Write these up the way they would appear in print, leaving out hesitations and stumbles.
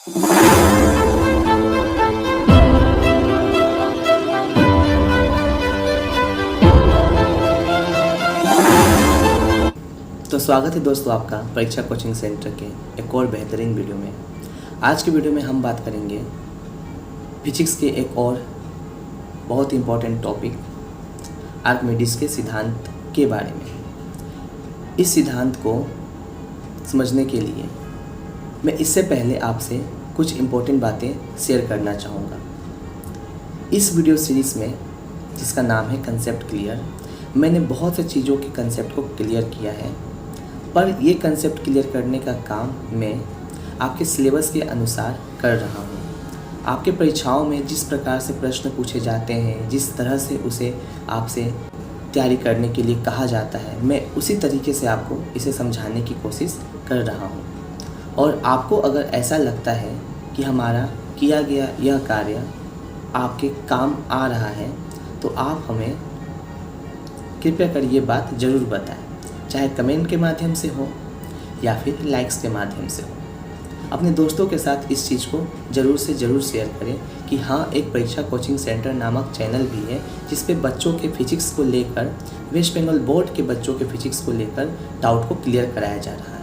तो स्वागत है दोस्तों आपका परीक्षा कोचिंग सेंटर के एक और बेहतरीन वीडियो में। आज के वीडियो में हम बात करेंगे फिजिक्स के एक और बहुत इम्पॉर्टेंट टॉपिक आर्किमिडीज के सिद्धांत के बारे में। इस सिद्धांत को समझने के लिए मैं इससे पहले आपसे कुछ इम्पोर्टेंट बातें शेयर करना चाहूँगा। इस वीडियो सीरीज़ में जिसका नाम है कंसेप्ट क्लियर, मैंने बहुत से चीज़ों के कंसेप्ट को क्लियर किया है, पर ये कंसेप्ट क्लियर करने का काम मैं आपके सिलेबस के अनुसार कर रहा हूँ। आपके परीक्षाओं में जिस प्रकार से प्रश्न पूछे जाते हैं, जिस तरह से उसे आपसे तैयारी करने के लिए कहा जाता है, मैं उसी तरीके से आपको इसे समझाने की कोशिश कर रहा हूँ। और आपको अगर ऐसा लगता है कि हमारा किया गया यह कार्य आपके काम आ रहा है, तो आप हमें कृपया कर ये बात ज़रूर बताएं, चाहे कमेंट के माध्यम से हो या फिर लाइक्स के माध्यम से हो। अपने दोस्तों के साथ इस चीज़ को ज़रूर से ज़रूर शेयर करें कि हाँ, एक परीक्षा कोचिंग सेंटर नामक चैनल भी है जिस पे बच्चों के फिजिक्स को लेकर, वेस्ट बंगाल बोर्ड के बच्चों के फिजिक्स को लेकर डाउट को क्लियर कराया जा रहा है।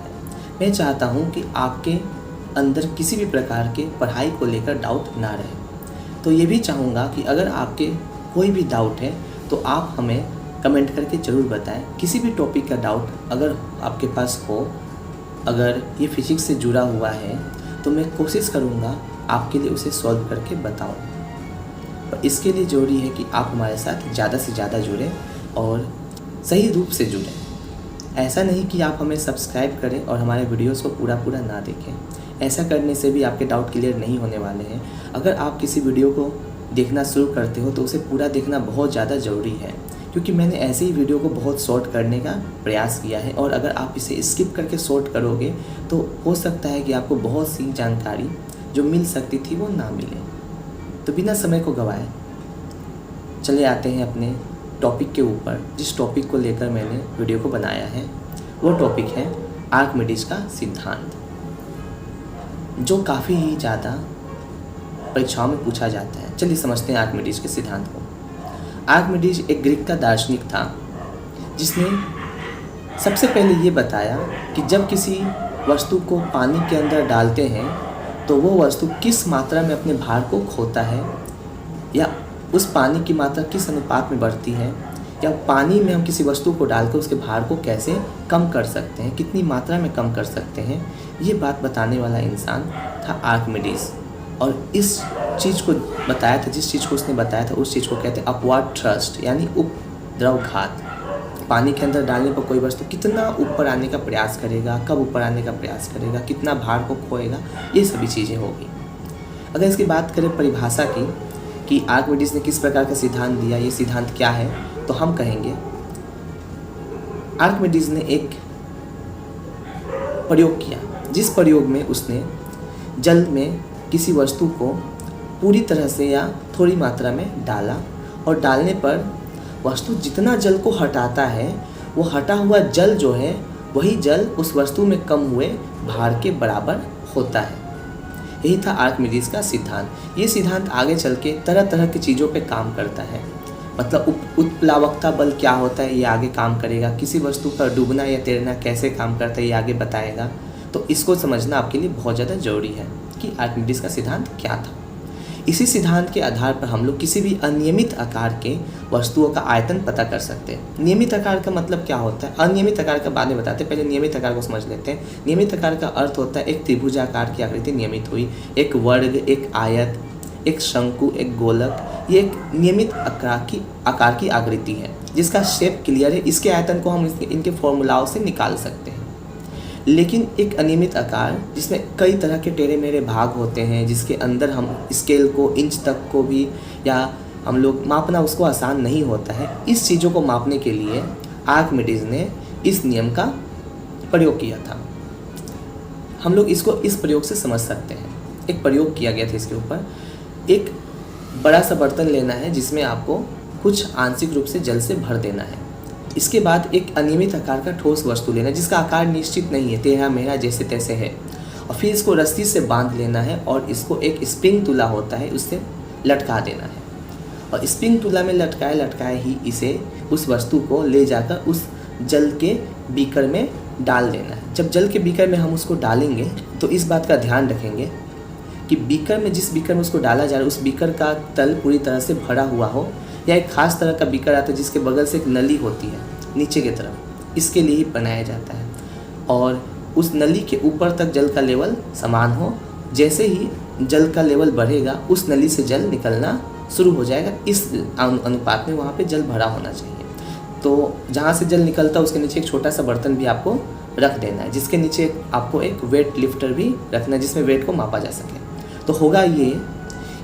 मैं चाहता हूँ कि आपके अंदर किसी भी प्रकार के पढ़ाई को लेकर डाउट ना रहे। तो ये भी चाहूँगा कि अगर आपके कोई भी डाउट है तो आप हमें कमेंट करके ज़रूर बताएं। किसी भी टॉपिक का डाउट अगर आपके पास हो, अगर ये फिजिक्स से जुड़ा हुआ है, तो मैं कोशिश करूँगा आपके लिए उसे सॉल्व करके बताऊँ। पर इसके लिए ज़रूरी है कि आप हमारे साथ ज़्यादा से ज़्यादा जुड़ें और सही रूप से जुड़ें। ऐसा नहीं कि आप हमें सब्सक्राइब करें और हमारे वीडियोस को पूरा ना देखें। ऐसा करने से भी आपके डाउट क्लियर नहीं होने वाले हैं। अगर आप किसी वीडियो को देखना शुरू करते हो तो उसे पूरा देखना बहुत ज़्यादा ज़रूरी है, क्योंकि मैंने ऐसे ही वीडियो को बहुत शॉर्ट करने का प्रयास किया है। और अगर आप इसे स्किप करके शॉर्ट करोगे तो हो सकता है कि आपको बहुत सी जानकारी जो मिल सकती थी वो ना मिले। तो बिना समय को गवाए चले आते हैं अपने टॉपिक के ऊपर। जिस टॉपिक को लेकर मैंने वीडियो को बनाया है वो टॉपिक है आर्किमिडीज का सिद्धांत, जो काफ़ी ही ज़्यादा परीक्षाओं में पूछा जाता है। चलिए समझते हैं आर्किमिडीज के सिद्धांत को। आर्किमिडीज एक ग्रीक का दार्शनिक था जिसने सबसे पहले ये बताया कि जब किसी वस्तु को पानी के अंदर डालते हैं तो वो वस्तु किस मात्रा में अपने भार को खोता है, या उस पानी की मात्रा किस अनुपात में बढ़ती है, या पानी में हम किसी वस्तु को डालकर उसके भार को कैसे कम कर सकते हैं, कितनी मात्रा में कम कर सकते हैं। ये बात बताने वाला इंसान था आर्किमिडीज। और इस चीज़ को बताया था, जिस चीज़ को उसने बताया था उस चीज़ को कहते हैं अपवार्ड थ्रस्ट, यानी उपद्रवघात। पानी के अंदर डालने पर कोई वस्तु कितना ऊपर आने का प्रयास करेगा, कब ऊपर आने का प्रयास करेगा, कितना भार को खोएगा, ये सभी चीज़ें होगी। अगर इसकी बात करें परिभाषा की कि आर्किमिडीज ने किस प्रकार का सिद्धांत दिया, ये सिद्धांत क्या है, तो हम कहेंगे आर्किमिडीज ने एक प्रयोग किया, जिस प्रयोग में उसने जल में किसी वस्तु को पूरी तरह से या थोड़ी मात्रा में डाला, और डालने पर वस्तु जितना जल को हटाता है वो हटा हुआ जल जो है वही जल उस वस्तु में कम हुए भार के बराबर होता है। यही था आर्किमिडीज का सिद्धांत। ये सिद्धांत आगे चल के तरह तरह की चीज़ों पे काम करता है। मतलब उत्प्लावकता बल क्या होता है ये आगे काम करेगा, किसी वस्तु का डूबना या तैरना कैसे काम करता है ये आगे बताएगा। तो इसको समझना आपके लिए बहुत ज़्यादा ज़रूरी है कि आर्किमिडीज का सिद्धांत क्या था। इसी सिद्धांत के आधार पर हम लोग किसी भी अनियमित आकार के वस्तुओं का आयतन पता कर सकते हैं। नियमित आकार का मतलब क्या होता है, अनियमित आकार का बाद में बताते हैं, पहले नियमित आकार को समझ लेते हैं। नियमित आकार का अर्थ होता है एक त्रिभुजाकार की आकृति नियमित हुई, एक वर्ग, एक आयत, एक शंकु, एक गोलक। ये एक नियमित आकार की आकृति है जिसका शेप क्लियर है। इसके आयतन को हम इनके फॉर्मूलाओं से निकाल सकते हैं। लेकिन एक अनियमित आकार जिसमें कई तरह के टेढ़े मेढ़े भाग होते हैं, जिसके अंदर हम स्केल को इंच तक को भी या हम लोग मापना उसको आसान नहीं होता है, इस चीज़ों को मापने के लिए आर्किमिडीज ने इस नियम का प्रयोग किया था। हम लोग इसको इस प्रयोग से समझ सकते हैं। एक प्रयोग किया गया था इसके ऊपर। एक बड़ा सा बर्तन लेना है जिसमें आपको कुछ आंशिक रूप से जल से भर देना है। इसके बाद एक अनियमित आकार का ठोस वस्तु लेना जिसका आकार निश्चित नहीं है, टेढ़ा मेढ़ा जैसे तैसे है, और फिर इसको रस्सी से बांध लेना है और इसको एक स्प्रिंग तुला होता है उससे लटका देना है। और स्प्रिंग तुला में लटकाए लटकाए ही इसे उस वस्तु को ले जाकर उस जल के बीकर में डाल देना है। जब जल के बीकर में हम उसको डालेंगे तो इस बात का ध्यान रखेंगे कि बीकर में, जिस बीकर में उसको डाला जा रहा है उस बीकर का तल पूरी तरह से भरा हुआ हो, या एक खास तरह का बीकर आता है जिसके बगल से एक नली होती है नीचे की तरफ, इसके लिए ही बनाया जाता है। और उस नली के ऊपर तक जल का लेवल समान हो। जैसे ही जल का लेवल बढ़ेगा उस नली से जल निकलना शुरू हो जाएगा। इस अनुपात में वहाँ पे जल भरा होना चाहिए। तो जहाँ से जल निकलता है उसके नीचे एक छोटा सा बर्तन भी आपको रख देना है, जिसके नीचे आपको एक वेट लिफ्टर भी रखना है जिसमें वेट को मापा जा सके। तो होगा ये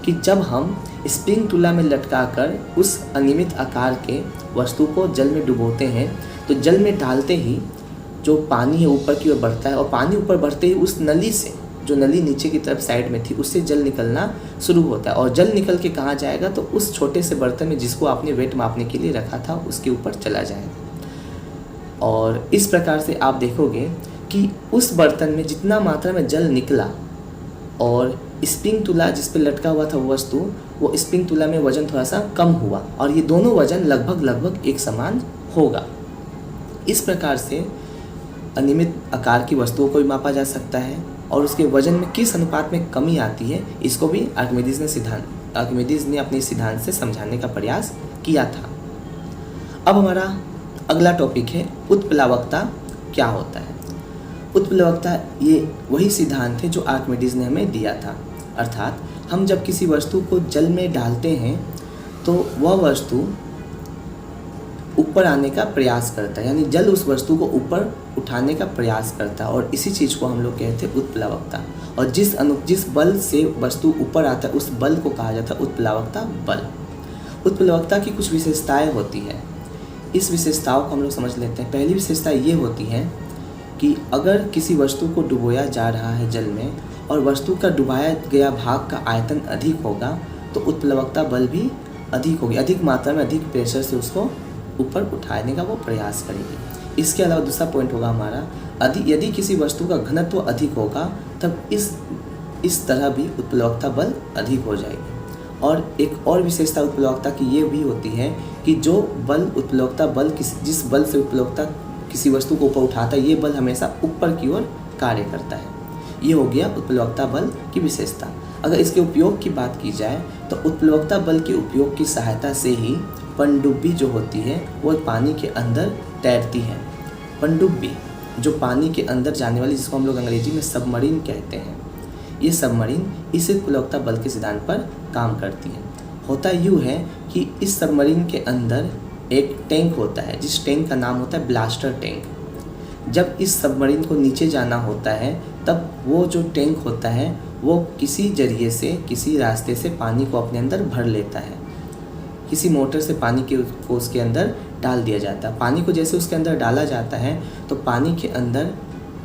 कि जब हम स्प्रिंग तुला में लटकाकर उस अनियमित आकार के वस्तु को जल में डुबोते हैं तो जल में डालते ही जो पानी है ऊपर की ओर बढ़ता है, और पानी ऊपर बढ़ते ही उस नली से, जो नली नीचे की तरफ साइड में थी, उससे जल निकलना शुरू होता है। और जल निकल के कहाँ जाएगा तो उस छोटे से बर्तन में जिसको आपने वेट मापने के लिए रखा था उसके ऊपर चला जाएगा। और इस प्रकार से आप देखोगे कि उस बर्तन में जितना मात्रा में जल निकला और स्प्रिंग तुला जिस पे लटका हुआ था वो वस्तु, वो स्प्रिंग तुला में वजन थोड़ा सा कम हुआ, और ये दोनों वजन लगभग एक समान होगा। इस प्रकार से अनियमित आकार की वस्तुओं को भी मापा जा सकता है, और उसके वजन में किस अनुपात में कमी आती है इसको भी आर्किमिडीज ने अपने सिद्धांत से समझाने का प्रयास किया था। अब हमारा अगला टॉपिक है उत्प्लावकता क्या होता है। उत्प्लावकता ये वही सिद्धांत है जो आर्किमिडीज ने हमें दिया था। अर्थात हम जब किसी वस्तु को जल में डालते हैं तो वह वस्तु ऊपर आने का प्रयास करता है, यानी जल उस वस्तु को ऊपर उठाने का प्रयास करता है, और इसी चीज़ को हम लोग कहते हैं उत्प्लावकता। और जिस बल से वस्तु ऊपर आता है उस बल को कहा जाता है उत्प्लावकता बल। उत्प्लावकता की कुछ विशेषताएं होती है, इस विशेषताओं को हम लोग समझ लेते हैं। पहली विशेषता ये होती है कि अगर किसी वस्तु को डुबोया जा रहा है जल में और वस्तु का डुबाया गया भाग का आयतन अधिक होगा तो उत्प्लावकता बल भी अधिक होगी, अधिक मात्रा में अधिक प्रेशर से उसको ऊपर उठाने का वो प्रयास करेगी। इसके अलावा दूसरा पॉइंट होगा हमारा, यदि किसी वस्तु का घनत्व अधिक होगा तब इस तरह भी उत्प्लावकता बल अधिक हो जाएगी। और एक और विशेषता उत्प्लावकता की ये भी होती है कि जो बल उत्प्लावकता बल जिस बल से उत्प्लावकता किसी वस्तु को ऊपर उठाता है ये बल हमेशा ऊपर की ओर कार्य करता है। ये हो गया उत्प्लावकता बल की विशेषता। अगर इसके उपयोग की बात की जाए तो उत्प्लावकता बल के उपयोग की सहायता से ही पनडुब्बी जो होती है वो पानी के अंदर तैरती है। पनडुब्बी जो पानी के अंदर जाने वाली, जिसको हम लोग अंग्रेजी में सबमरीन कहते हैं, ये सबमरीन इस उत्प्लावकता बल के सिद्धांत पर काम करती है। होता यूँ है कि इस सबमरीन के अंदर एक टैंक होता है जिस टैंक का नाम होता है ब्लास्टर टैंक। जब इस सबमरीन को नीचे जाना होता है तब वो जो टैंक होता है वो किसी जरिए से, किसी रास्ते से पानी को अपने अंदर भर लेता है। किसी मोटर से पानी को उसके अंदर डाल दिया जाता है। पानी को जैसे उसके अंदर डाला जाता है तो पानी के अंदर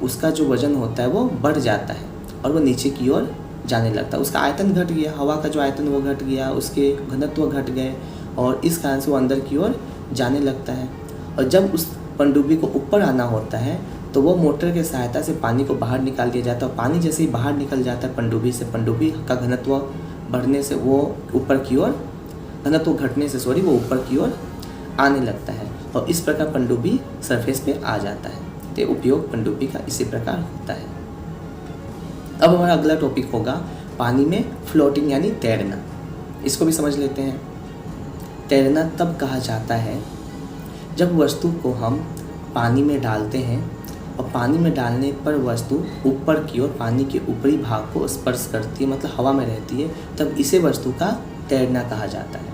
उसका जो वजन होता है वो बढ़ जाता है और वो नीचे की ओर जाने लगता है। उसका आयतन घट गया, हवा का जो आयतन वो घट गया, उसके घनत्व घट गए और इस कारण से वो अंदर की ओर जाने लगता है। और जब उस पनडुब्बी को ऊपर आना होता है तो वो मोटर के सहायता से पानी को बाहर निकाल दिया जाता है। और पानी जैसे ही बाहर निकल जाता है पनडुब्बी से, पनडुब्बी का घनत्व बढ़ने से वो ऊपर की ओर, घनत्व घटने से वो ऊपर की ओर आने लगता है और इस प्रकार पनडुब्बी सरफेस पे आ जाता है। तो उपयोग पनडुब्बी का इसी प्रकार होता है। अब हमारा अगला टॉपिक होगा पानी में फ्लोटिंग यानी तैरना। इसको भी समझ लेते हैं। तैरना तब कहा जाता है जब वस्तु को हम पानी में डालते हैं और पानी में डालने पर वस्तु ऊपर की ओर पानी के ऊपरी भाग को स्पर्श करती है, मतलब हवा में रहती है, तब इसे वस्तु का तैरना कहा जाता है।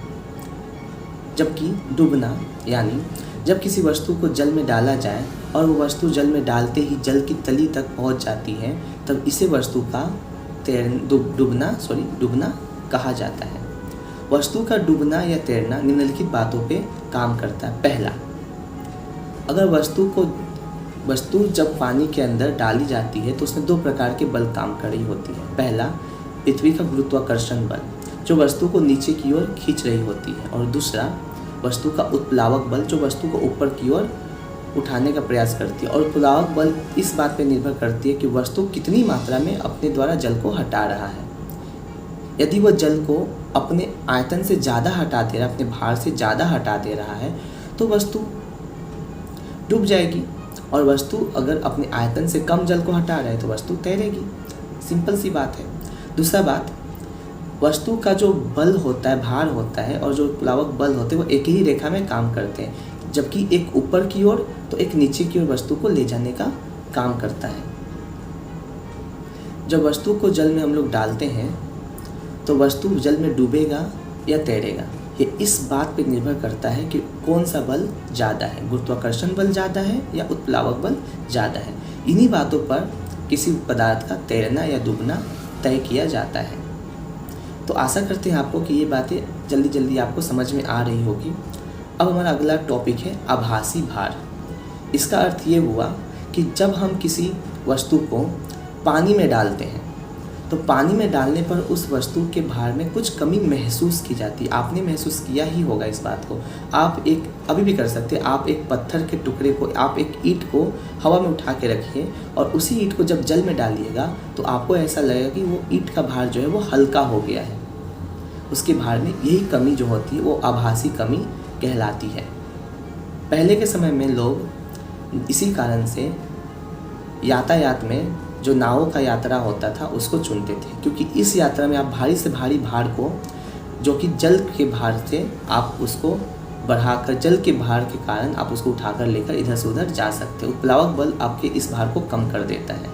जबकि डूबना यानी जब किसी वस्तु को जल में डाला जाए और वो वस्तु जल में डालते ही जल की तली तक पहुंच जाती है तब इसे वस्तु का डूबना कहा जाता है। वस्तु का डूबना या तैरना निम्नलिखित बातों पे काम करता है। पहला, अगर वस्तु जब पानी के अंदर डाली जाती है तो उसमें दो प्रकार के बल काम कर रही होती है। पहला, पृथ्वी का गुरुत्वाकर्षण बल जो वस्तु को नीचे की ओर खींच रही होती है, और दूसरा वस्तु का उत्प्लावक बल जो वस्तु को ऊपर की ओर उठाने का प्रयास करती है और उत्प्लावक बल इस बात पर निर्भर करती है कि वस्तु कितनी मात्रा में अपने द्वारा जल को हटा रहा है। यदि वह जल को अपने आयतन से ज़्यादा हटा दे रहा है, अपने भार से ज़्यादा हटा दे रहा है, तो वस्तु डूब जाएगी। और वस्तु अगर अपने आयतन से कम जल को हटा रहा है तो वस्तु तैरेगी। सिंपल सी बात है। दूसरा बात, वस्तु का जो बल होता है, भार होता है, और जो उत्प्लावक बल होते हैं वो एक ही रेखा में काम करते हैं, जबकि एक ऊपर की ओर तो एक नीचे की ओर वस्तु को ले जाने का काम करता है। जब वस्तु को जल में हम लोग डालते हैं तो वस्तु जल में डूबेगा या तैरेगा, ये इस बात पर निर्भर करता है कि कौन सा बल ज़्यादा है, गुरुत्वाकर्षण बल ज़्यादा है या उत्प्लावक बल ज़्यादा है। इन्हीं बातों पर किसी पदार्थ का तैरना या डूबना तय किया जाता है। तो आशा करते हैं आपको कि ये बातें जल्दी जल्दी आपको समझ में आ रही होगी। अब हमारा अगला टॉपिक है आभासी भार। इसका अर्थ ये हुआ कि जब हम किसी वस्तु को पानी में डालते हैं तो पानी में डालने पर उस वस्तु के भार में कुछ कमी महसूस की जाती है। आपने महसूस किया ही होगा इस बात को। आप एक अभी भी कर सकते हैं, आप एक पत्थर के टुकड़े को, आप एक ईंट को हवा में उठा के रखिए और उसी ईंट को जब जल में डालिएगा तो आपको ऐसा लगेगा कि वो ईंट का भार जो है वो हल्का हो गया है। उसके भार में यही कमी जो होती है वो आभासी कमी कहलाती है। पहले के समय में लोग इसी कारण से यातायात में जो नावों का यात्रा होता था उसको चुनते थे, क्योंकि इस यात्रा में आप भारी से भारी भार को, जो कि जल के भार से, आप उसको बढ़ाकर, जल के भार के कारण आप उसको उठाकर लेकर इधर से उधर जा सकते हो। उत्प्लावक बल आपके इस भार को कम कर देता है।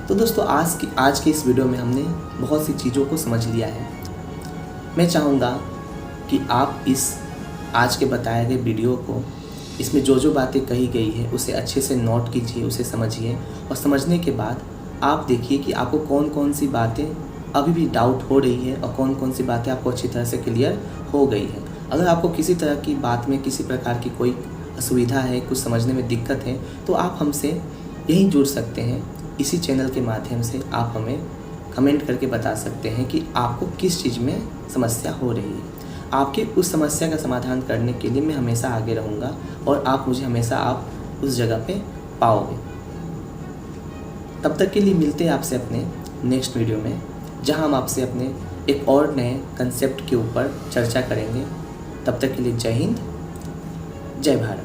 तो दोस्तों आज के इस वीडियो में हमने बहुत सी चीज़ों को समझ लिया है। मैं चाहूँगा कि आप इस आज के बताए गए वीडियो को, इसमें जो जो बातें कही गई है उसे अच्छे से नोट कीजिए, उसे समझिए, और समझने के बाद आप देखिए कि आपको कौन कौन सी बातें अभी भी डाउट हो रही है और कौन कौन सी बातें आपको अच्छी तरह से क्लियर हो गई है। अगर आपको किसी तरह की बात में किसी प्रकार की कोई असुविधा है, कुछ समझने में दिक्कत है, तो आप हमसे यहीं जुड़ सकते हैं। इसी चैनल के माध्यम से आप हमें कमेंट करके बता सकते हैं कि आपको किस चीज़ में समस्या हो रही है। आपके उस समस्या का समाधान करने के लिए मैं हमेशा आगे रहूँगा और आप मुझे हमेशा आप उस जगह पे पाओगे। तब तक के लिए मिलते हैं आपसे अपने नेक्स्ट वीडियो में, जहां हम आपसे अपने एक और नए कंसेप्ट के ऊपर चर्चा करेंगे। तब तक के लिए जय हिंद, जय भारत।